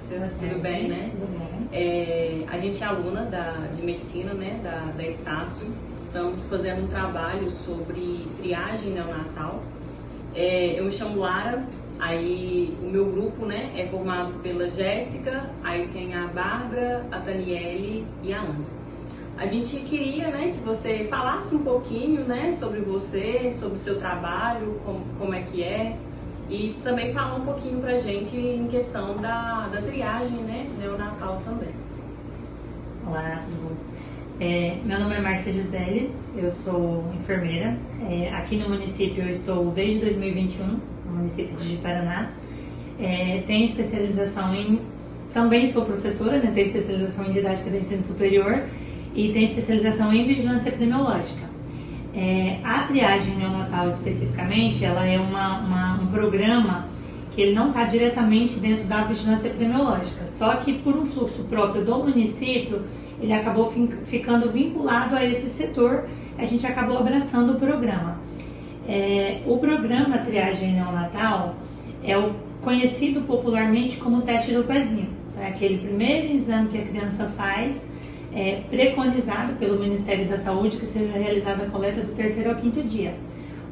Márcia. Tudo bem, né? Tudo bem. A gente é aluna de medicina, né, da Estácio. Estamos fazendo um trabalho sobre triagem neonatal. Eu me chamo Lara, aí o meu grupo, né, é formado pela Jéssica, aí tem a Bárbara, a Daniele e a Ana. A gente queria, né, que você falasse um pouquinho, né, sobre você, sobre o seu trabalho, como é que é, e também falar um pouquinho pra gente em questão da triagem, né, neonatal também. Olá, tudo bom? Meu nome é Márcia Gisele, eu sou enfermeira. Aqui no município eu estou desde 2021, no município de Paraná. Tenho especialização também sou professora, né, tenho especialização em didática do ensino superior e tenho especialização em vigilância epidemiológica. A triagem neonatal especificamente, ela é um programa que ele não está diretamente dentro da vigilância epidemiológica, só que por um fluxo próprio do município, ele acabou ficando vinculado a esse setor, a gente acabou abraçando o programa. O programa Triagem Neonatal é o conhecido popularmente como teste do pezinho, é aquele primeiro exame que a criança faz, preconizado pelo Ministério da Saúde que seja realizada a coleta do 3º ao 5º dia.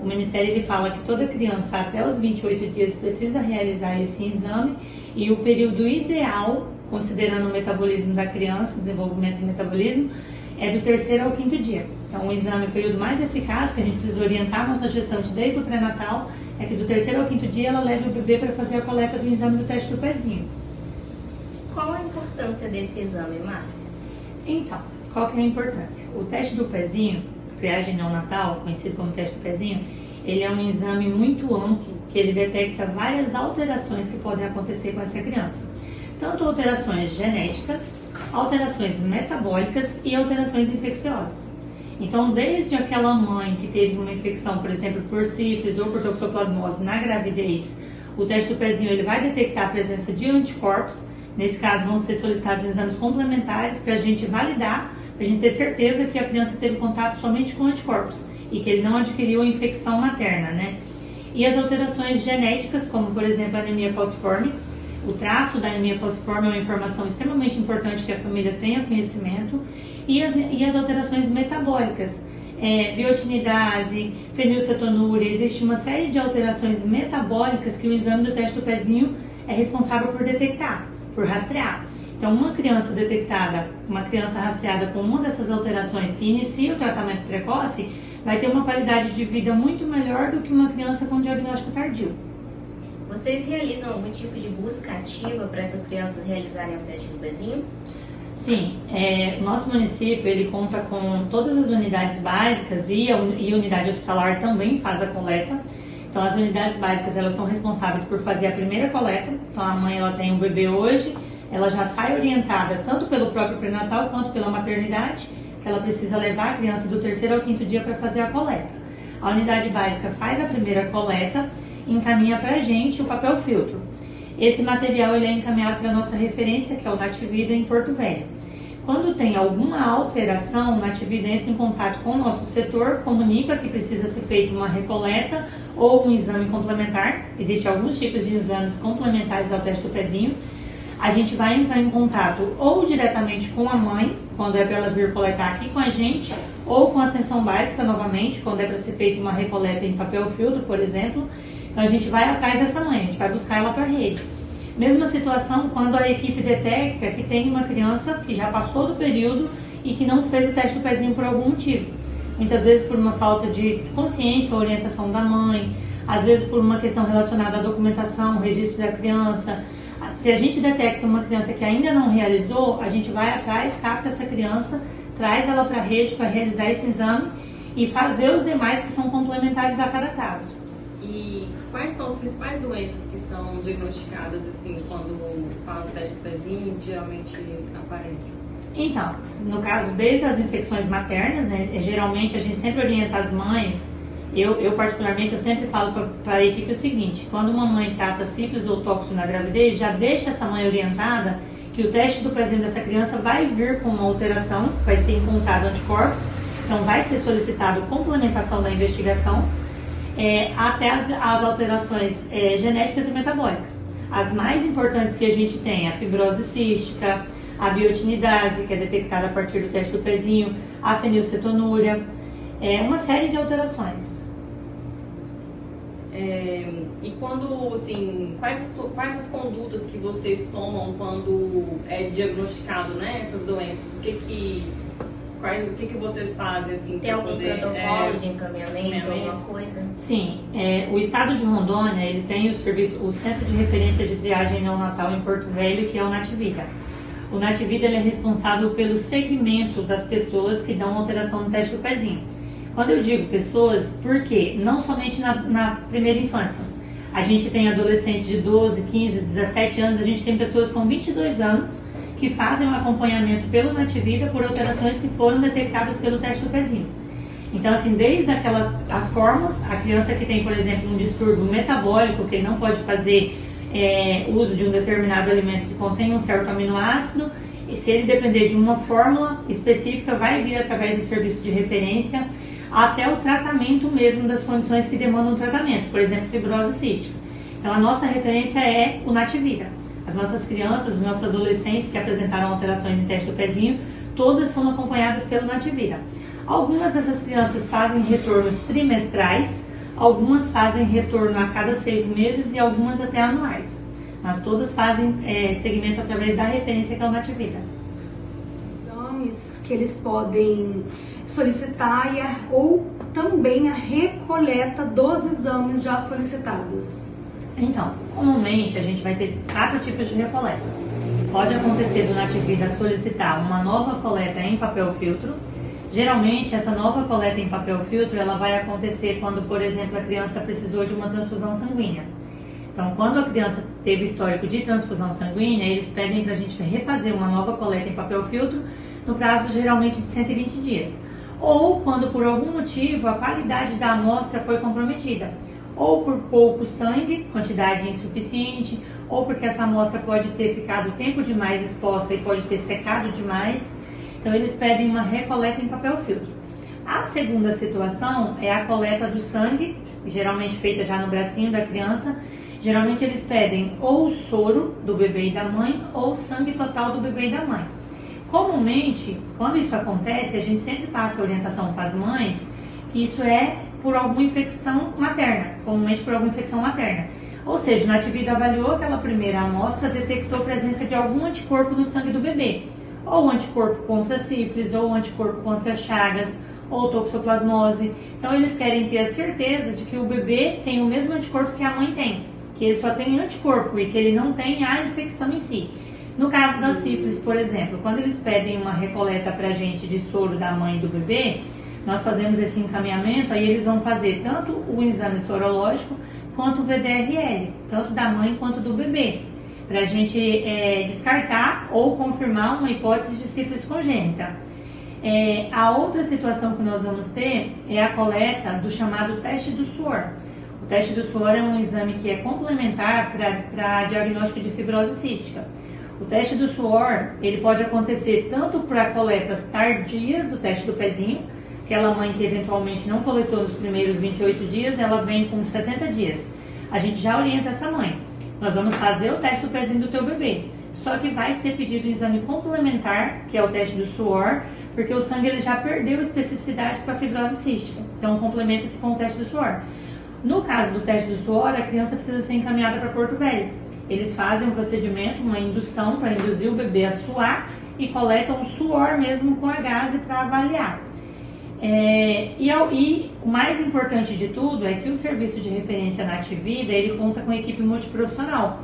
O Ministério ele fala que toda criança até os 28 dias precisa realizar esse exame e o período ideal, considerando o metabolismo da criança, o desenvolvimento do metabolismo, é do 3º ao 5º dia. Então o exame, o período mais eficaz que a gente precisa orientar a nossa gestante desde o pré-natal é que do 3º ao 5º dia ela leve o bebê para fazer a coleta do exame do teste do pezinho. Qual a importância desse exame, Márcia? Então, qual que é a importância? O teste do pezinho, triagem neonatal, conhecido como teste do pezinho, ele é um exame muito amplo que ele detecta várias alterações que podem acontecer com essa criança. Tanto alterações genéticas, alterações metabólicas e alterações infecciosas. Então, desde aquela mãe que teve uma infecção, por exemplo, por sífilis ou por toxoplasmose na gravidez, o teste do pezinho ele vai detectar a presença de anticorpos. Nesse caso, vão ser solicitados exames complementares para a gente validar, para a gente ter certeza que a criança teve contato somente com anticorpos e que ele não adquiriu a infecção materna, né? E as alterações genéticas, como por exemplo a anemia falciforme. O traço da anemia falciforme é uma informação extremamente importante que a família tenha conhecimento. E as alterações metabólicas, biotinidase, fenilcetonúria, existe uma série de alterações metabólicas que o exame do teste do pezinho é responsável por detectar, por rastrear. Então, uma criança detectada, uma criança rastreada com uma dessas alterações que inicia o tratamento precoce, vai ter uma qualidade de vida muito melhor do que uma criança com diagnóstico tardio. Vocês realizam algum tipo de busca ativa para essas crianças realizarem o teste do pezinho? Sim, o nosso município ele conta com todas as unidades básicas e a unidade hospitalar também faz a coleta. Então, as unidades básicas elas são responsáveis por fazer a primeira coleta. Então, a mãe ela tem um bebê hoje, ela já sai orientada tanto pelo próprio pré-natal quanto pela maternidade, que ela precisa levar a criança do 3º ao 5º dia para fazer a coleta. A unidade básica faz a primeira coleta e encaminha para a gente o papel filtro. Esse material ele é encaminhado para a nossa referência, que é o Nativida em Porto Velho. Quando tem alguma alteração, o Nativida entra em contato com o nosso setor, comunica que precisa ser feita uma recoleta ou um exame complementar. Existem alguns tipos de exames complementares ao teste do pezinho. A gente vai entrar em contato ou diretamente com a mãe, quando é para ela vir coletar aqui com a gente, ou com a atenção básica novamente, quando é para ser feita uma recoleta em papel filtro, por exemplo. Então a gente vai atrás dessa mãe, a gente vai buscar ela para a rede. Mesma situação quando a equipe detecta que tem uma criança que já passou do período e que não fez o teste do pezinho por algum motivo. Muitas vezes por uma falta de consciência ou orientação da mãe, às vezes por uma questão relacionada à documentação, registro da criança. Se a gente detecta uma criança que ainda não realizou, a gente vai atrás, capta essa criança, traz ela para a rede para realizar esse exame e fazer os demais que são complementares a cada caso. E quais são as principais doenças que são diagnosticadas assim quando faz o teste do pezinho, geralmente aparecem? Então, no caso desde as infecções maternas, né, geralmente a gente sempre orienta as mães. Eu particularmente, eu sempre falo para a equipe o seguinte: quando uma mãe trata sífilis ou toxo na gravidez, já deixa essa mãe orientada que o teste do pezinho dessa criança vai vir com uma alteração, vai ser encontrado anticorpos, então vai ser solicitado complementação da investigação, até as alterações genéticas e metabólicas. As mais importantes que a gente tem, a fibrose cística, a biotinidase, que é detectada a partir do teste do pezinho, a fenilcetonúria, uma série de alterações. E quando, assim, quais as condutas que vocês tomam quando é diagnosticado, né, essas doenças? O que vocês fazem, assim, tem algum poder, protocolo de encaminhamento, alguma coisa? Sim, o estado de Rondônia, ele tem o Centro de Referência de Triagem Neonatal em Porto Velho, que é o Nativida. O Nativida, ele é responsável pelo segmento das pessoas que dão alteração no teste do pezinho. Quando eu digo pessoas, porque não somente na primeira infância. A gente tem adolescentes de 12, 15, 17 anos, a gente tem pessoas com 22 anos que fazem um acompanhamento pelo Nativida por alterações que foram detectadas pelo teste do pezinho. Então, assim, desde as formas, a criança que tem, por exemplo, um distúrbio metabólico, que ele não pode fazer uso de um determinado alimento que contém um certo aminoácido, e se ele depender de uma fórmula específica, vai vir através do serviço de referência, até o tratamento mesmo das condições que demandam tratamento, por exemplo, fibrose cística. Então, a nossa referência é o Nativida. As nossas crianças, os nossos adolescentes que apresentaram alterações em teste do pezinho, todas são acompanhadas pelo Nativida. Algumas dessas crianças fazem retornos trimestrais, algumas fazem retorno a cada 6 meses e algumas até anuais. Mas todas fazem segmento através da referência que é o Nativida. Exames que eles podem solicitar ou também a recoleta dos exames já solicitados. Então, comumente a gente vai ter 4 tipos de recoleta. Pode acontecer do Nativida solicitar uma nova coleta em papel filtro. Geralmente essa nova coleta em papel filtro ela vai acontecer quando, por exemplo, a criança precisou de uma transfusão sanguínea. Então, quando a criança teve histórico de transfusão sanguínea, eles pedem para a gente refazer uma nova coleta em papel filtro no prazo geralmente de 120 dias. Ou quando por algum motivo a qualidade da amostra foi comprometida. Ou por pouco sangue, quantidade insuficiente, ou porque essa amostra pode ter ficado tempo demais exposta e pode ter secado demais. Então eles pedem uma recoleta em papel filtro. A segunda situação é a coleta do sangue, geralmente feita já no bracinho da criança. Geralmente eles pedem ou o soro do bebê e da mãe ou o sangue total do bebê e da mãe. Comumente, quando isso acontece, a gente sempre passa a orientação para as mães que isso é por alguma infecção materna, comumente por alguma infecção materna. Ou seja, o Nativida avaliou aquela primeira amostra, detectou a presença de algum anticorpo no sangue do bebê. Ou anticorpo contra sífilis, ou anticorpo contra chagas, ou toxoplasmose. Então eles querem ter a certeza de que o bebê tem o mesmo anticorpo que a mãe tem, que ele só tem anticorpo e que ele não tem a infecção em si. No caso da sífilis, por exemplo, quando eles pedem uma recoleta pra gente de soro da mãe e do bebê, nós fazemos esse encaminhamento, aí eles vão fazer tanto o exame sorológico quanto o VDRL, tanto da mãe quanto do bebê, para a gente descartar ou confirmar uma hipótese de sífilis congênita. A outra situação que nós vamos ter é a coleta do chamado teste do suor. O teste do suor é um exame que é complementar para diagnóstico de fibrose cística. O teste do suor, ele pode acontecer tanto para coletas tardias do teste do pezinho, aquela mãe que eventualmente não coletou nos primeiros 28 dias, ela vem com 60 dias. A gente já orienta essa mãe. Nós vamos fazer o teste do pezinho do teu bebê. Só que vai ser pedido um exame complementar, que é o teste do suor, porque o sangue ele já perdeu especificidade para a fibrose cística. Então, complementa-se com o teste do suor. No caso do teste do suor, a criança precisa ser encaminhada para Porto Velho. Eles fazem um procedimento, uma indução para induzir o bebê a suar e coletam o suor mesmo com a gase para avaliar. E o mais importante de tudo é que o serviço de referência Nativida, ele conta com equipe multiprofissional.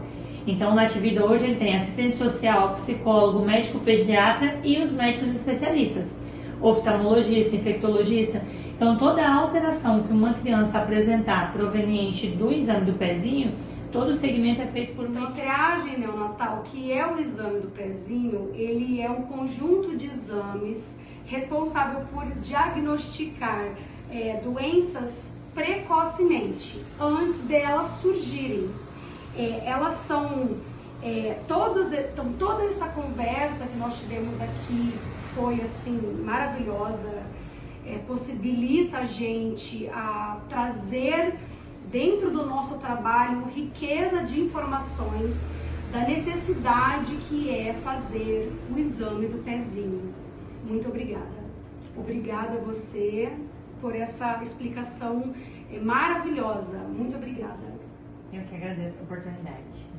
Então, o Nativida hoje ele tem assistente social, psicólogo, médico pediatra e os médicos especialistas, oftalmologista, infectologista. Então, toda a alteração que uma criança apresentar proveniente do exame do pezinho, todo o segmento é feito por uma... Então, a triagem neonatal, que é o exame do pezinho, ele é um conjunto de exames responsável por diagnosticar doenças precocemente, antes delas surgirem. Elas são... toda essa conversa que nós tivemos aqui foi assim maravilhosa, possibilita a gente a trazer dentro do nosso trabalho, riqueza de informações da necessidade que é fazer o exame do pezinho. Muito obrigada. Obrigada a você por essa explicação maravilhosa. Muito obrigada. Eu que agradeço a oportunidade.